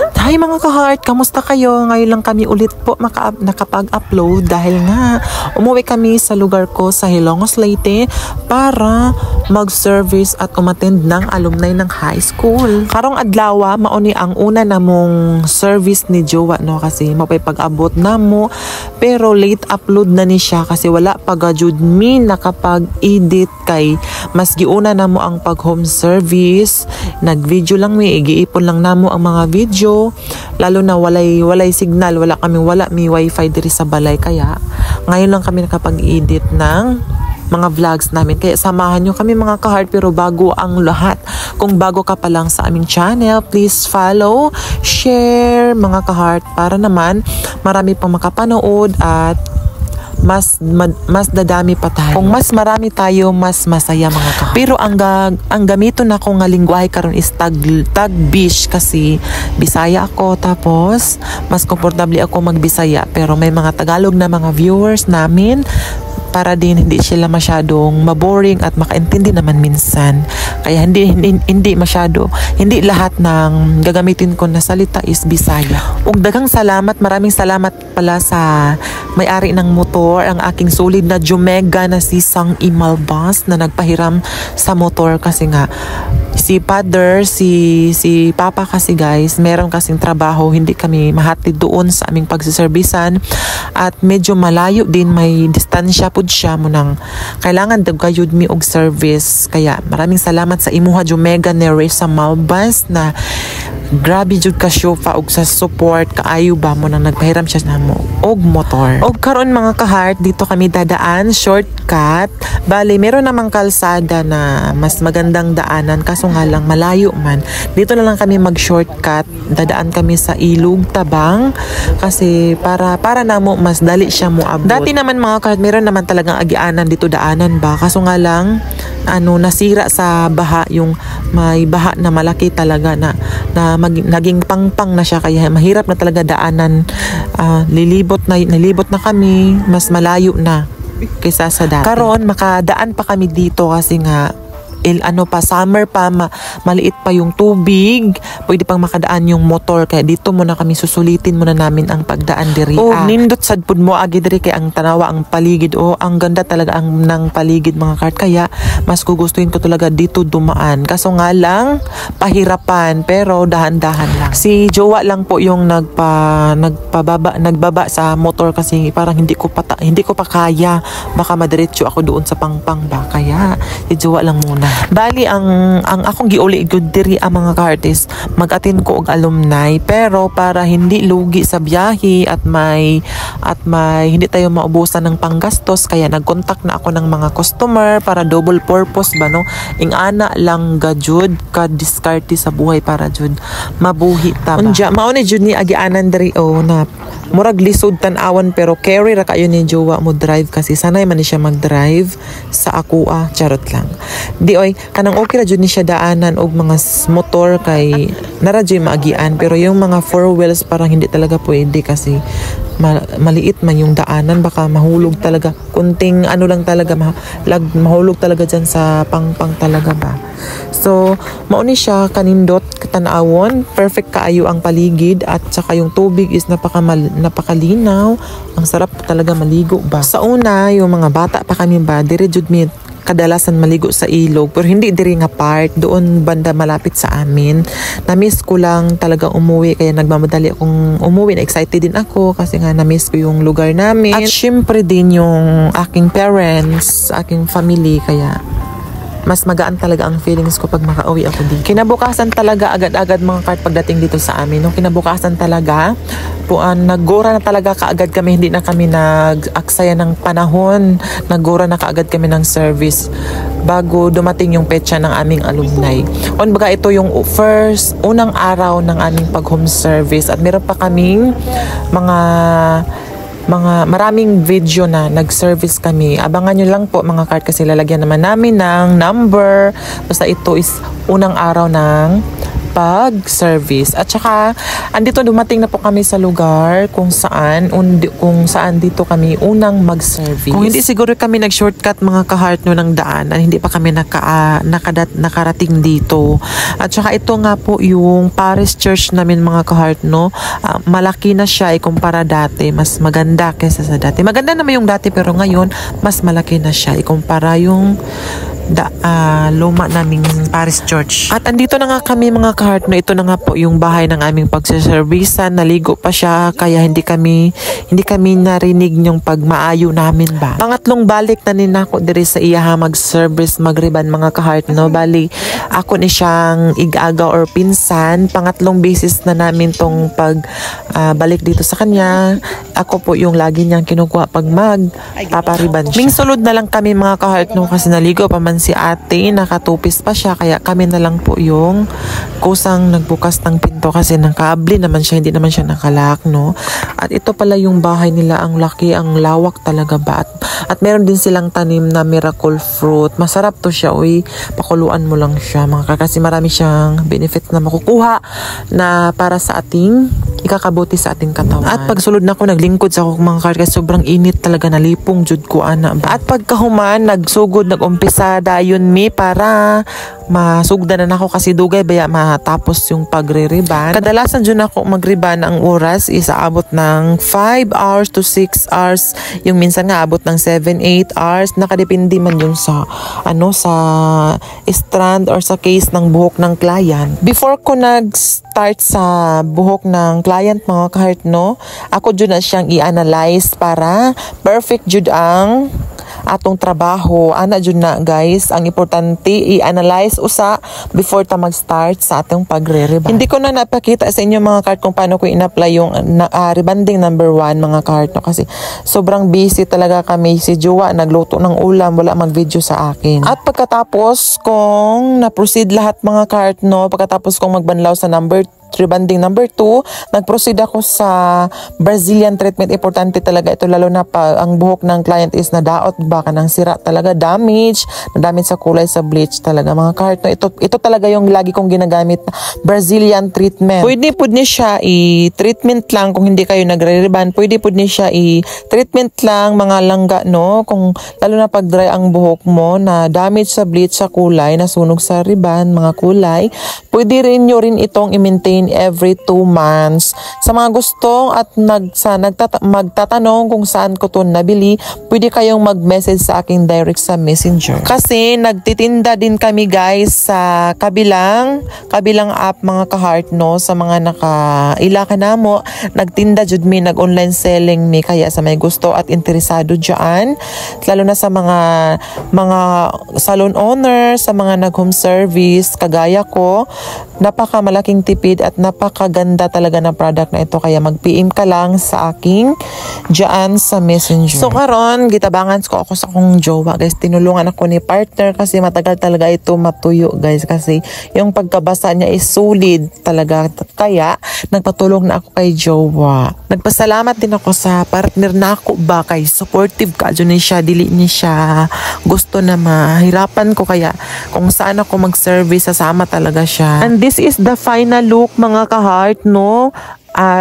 Hi mga ka-heart, kamusta kayo? Ngayon lang kami ulit po nakapag-upload dahil nga umuwi kami sa lugar ko sa Hilongos, Leyte para mag-service at umattend ng alumni ng high school. Karong adlaw, mauni ang una namong service ni Jowa, no, kasi mapay-pag-abot na mo, pero late upload na ni siya kasi wala pa gajud mi nakapag-edit kay mas giuna na mo ang pag-home service. Nag-video lang mi, igiipon lang namo ang mga video, lalo na walay signal, wala mi wifi diri sa balay, kaya ngayon lang kami nakapag-edit ng mga vlogs namin. Kaya samahan nyo kami mga ka-heart. Pero bago ang lahat, kung bago ka pa lang sa aming channel, please follow, share mga ka-heart para naman marami pang makapanood at mas dadami pa tayo. Kung mas marami tayo, mas masaya mga ka. Pero ang gamiton ako nga lingwahe karon is Tagbish kasi Bisaya ako, tapos mas komportable ako magbisaya, pero may mga Tagalog na mga viewers namin para din hindi sila masyadong maboring at makaintindi naman minsan. Kaya hindi masyado, hindi lahat ng gagamitin ko na salita is Bisaya. Ug daghang salamat, maraming salamat pala sa may-ari ng motor, ang aking solid na Jumega na si Sang Imalbas na nagpahiram sa motor kasi nga si Father, si Papa kasi guys, meron kasing trabaho, hindi kami mahatid doon sa aming pagsiservisan at medyo malayo din, may distansya pud siya mo nang kailangan dagayud mi og service. Kaya maraming salamat sa imuha Jumega ni Reza Malbas na grabe jud ka syufa og sa support kaayo ba mo nang nagpahiram siya na mo og motor. Og karon mga ka-heart, dito kami dadaan shortcut. Bali meron namang kalsada na mas magandang daanan kaso nga lang malayo man. Dito na lang kami mag-shortcut. Dadaan kami sa Ilog Tabang kasi para namo mas dali siya mo abot. Dati naman mga ka-heart, meron naman talagang agianan dito daanan ba. Kaso nga lang nasira sa baha, yung may baha na malaki talaga na naging pangpang na siya, kaya mahirap na talaga daanan. Nilibot na kami, mas malayo na kaysa sa dati. Karon makadaan pa kami dito kasi nga summer pa, maliit pa yung tubig, pwede pang makadaan yung motor, kaya dito muna kami susulitin muna namin ang pagdaan diri. Nindot sad pud mo agi diri kay ang tanawa, ang paligid, ang ganda talaga ng paligid mga kart, kaya mas gugustuhin ko talaga dito dumaan. Kaso nga lang pahirapan, pero dahan-dahan lang. Si Jowa lang po yung nagbaba sa motor kasi parang hindi ko pa kaya, baka madiretso ako doon sa pangpang ba, kaya si Jowa lang muna. Bali ang akong giuli gud diri ang mga ka-artist, mag-attend ko og alumni, pero para hindi lugi sa biyahe at may hindi tayo maubusan ng panggastos, kaya nagkontak na ako ng mga customer para double purpose ba, no, ingana lang gajud ka diskarte sa buhay para jud mabuhi ta ba. Unja mao ni jud ni agianan diri na murag lisod tan-awan, pero carry ra kayo ni Jowa mo drive kasi sanay man ni siya mag-drive sa akua, charot lang. Di kanang okay ra jud ni siya daanan og mga motor kay nara jud maagian, pero yung mga four wheels parang hindi talaga pwede kasi maliit man yung daanan, baka mahulog talaga, kunting lang talaga mahulog talaga dyan sa pangpang talaga ba. So mauni siya kanindot katanawon, perfect kaayo ang paligid at saka yung tubig is napakalinaw, ang sarap talaga maligo ba. Sa una yung mga bata pa kami ba, diri jud mi kadalasan maligo sa ilog, pero hindi diri nga part, doon banda malapit sa amin. Na-miss ko lang talaga umuwi, kaya nagmamadali akong umuwi, na excited din ako kasi nga na-miss ko yung lugar namin at syempre din yung aking parents, aking family, kaya mas magaan talaga ang feelings ko pag makauwi ako dito. Kinabukasan talaga agad-agad mga kart pagdating dito sa amin. Nung kinabukasan talaga, naggora na talaga kaagad kami, hindi na kami nag-aksaya ng panahon. Naggora na kaagad kami ng service bago dumating yung petsa ng aming alumni. Baga ito yung unang araw ng aming pag-home service at meron pa kaming maraming video na nag-service kami. Abangan nyo lang po mga kart kasi lalagyan naman namin ng number. Basta ito is unang araw ng pag-service. At saka andito dumating na po kami sa lugar kung saan dito kami unang mag-service. Kung hindi siguro kami nag-shortcut mga ka-heart no ng daan, hindi pa kami nakarating dito. At saka ito nga po yung Paris Church namin mga ka-heart no. Malaki na siya ikumpara dati, mas maganda kaysa sa dati. Maganda naman yung dati pero ngayon mas malaki na siya ikumpara yung luma naming Paris Church. At andito na nga kami mga ka-heart no. Ito na nga po yung bahay ng aming pagsaservisan. Naligo pa siya kaya hindi kami narinig yung pagmaayo namin ba. Pangatlong balik na ninako diri sa iyaha mag-service magriban mga ka-heart no. Bali ako ni siyang ig-aga or pinsan. Pangatlong beses na namin tong balik dito sa kanya. Ako po yung lagi niyang kinukuha pag magpapariban siya. Mingsulod na lang kami mga ka-heart no kasi naligo pa man si ate, nakatupis pa siya kaya kami na lang po yung kusang nagbukas ng pinto kasi nakabli naman siya, hindi naman siya nakalak no. At ito pala yung bahay nila, ang laki, ang lawak talaga ba. At meron din silang tanim na miracle fruit. Masarap to siya, pakuluan mo lang siya mga kasi marami siyang benefits na makukuha na para sa ating ikakabuti sa ating katawan. At pagsulod na ko naglingkod sa akong mga kasi sobrang init talaga, nalipong jud ko ana ba. At pagkahuman nagsugod nagumpisa dayon mi para masugdan na ako kasi dugay baya matapos yung pagre-riban. Kadalasan dyan ako magriban, ang oras is aabot ng 5 hours to 6 hours. Yung minsan nga abot ng 7-8 hours. Nakadepende man yun sa sa strand or sa case ng buhok ng client. Before ko nag-start sa buhok ng client mga ka-heart no, ako dyan na siyang i-analyze para perfect jud ang atong trabaho. Ana jud na guys, ang importante i-analyze usa before ta mag-start sa atong pagre-riban. Hindi ko na napakita sa inyo mga ka-heart kung paano ko in-apply yung rebanding number 1 mga ka-heart no, kasi sobrang busy talaga kami. Si Jowa nagluto ng ulam, wala mag-video sa akin. At pagkatapos kung na-proceed lahat mga ka-heart no, pagkatapos kong magbanlaw sa rebanding number 2, nag-proceed ako sa Brazilian treatment. Importante talaga ito lalo na pag ang buhok ng client is nadaot baka nang sira talaga, damage sa kulay sa bleach talaga mga ka-heart no. Ito talaga yung lagi kong ginagamit na Brazilian treatment. Pwede po ni siya i-treatment lang kung hindi kayo nagre-reband. Pwede po ni siya i-treatment lang mga langga no, kung lalo na pag dry ang buhok mo na damage sa bleach sa kulay, nasunog sa reband mga kulay. Pwede rin nyo rin itong i-maintain every 2 months. Sa mga gustong at magtatanong kung saan ko to nabili, pwede kayong mag-message sa akin direct sa Messenger. Kasi nagtitinda din kami guys sa kabilang app mga ka-heart no, sa mga nakaila ka na mo, nagtinda jud mi, nag-online selling mi, kaya sa may gusto at interesado dyan, lalo na sa mga salon owner, sa mga nag-home service kagaya ko, napakamalaking tipid at napakaganda talaga na product na ito, kaya mag-PM ka lang sa aking dyan sa Messenger. So karon gitabangan ko ako sa akong jowa guys, tinulungan ako ni partner kasi matagal talaga ito matuyo guys, kasi yung pagkabasa niya is solid talaga, kaya nagpatulong na ako kay jowa. Nagpasalamat din ako sa partner na ako ba, kay supportive ka dyan siya, dili niya siya gusto na mahirapan ko, kaya kung saan ako mag-service sasama talaga siya. And this is the final look mga ka-heart no.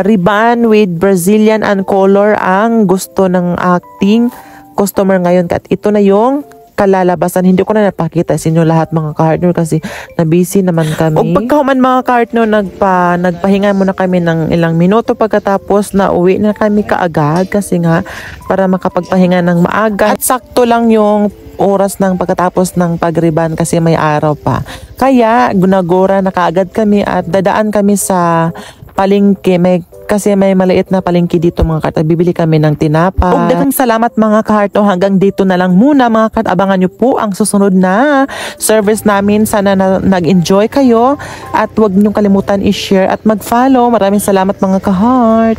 Ribbon with Brazilian and color ang gusto ng acting customer ngayon, at ito na yung kalalabasan. Hindi ko na napakita sa inyo lahat mga ka-heart no, kasi na-busy naman kami. O pagkahuman mga ka-heart no, nagpahinga muna kami ng ilang minuto, pagkatapos na uwi na kami kaagad kasi nga para makapagpahinga ng maaga. At sakto lang yung oras ng pagkatapos ng pagriban kasi may araw pa. Kaya gunagora na kaagad kami at dadaan kami sa palengke. Kasi may maliit na palengke dito mga ka-heart. Bibili kami ng tinapa. Ug daghang salamat mga ka-heart. Hanggang dito na lang muna mga ka-heart. Abangan nyo po ang susunod na service namin. Sana nag-enjoy kayo at huwag nyo kalimutan i-share at mag-follow. Maraming salamat mga ka-heart.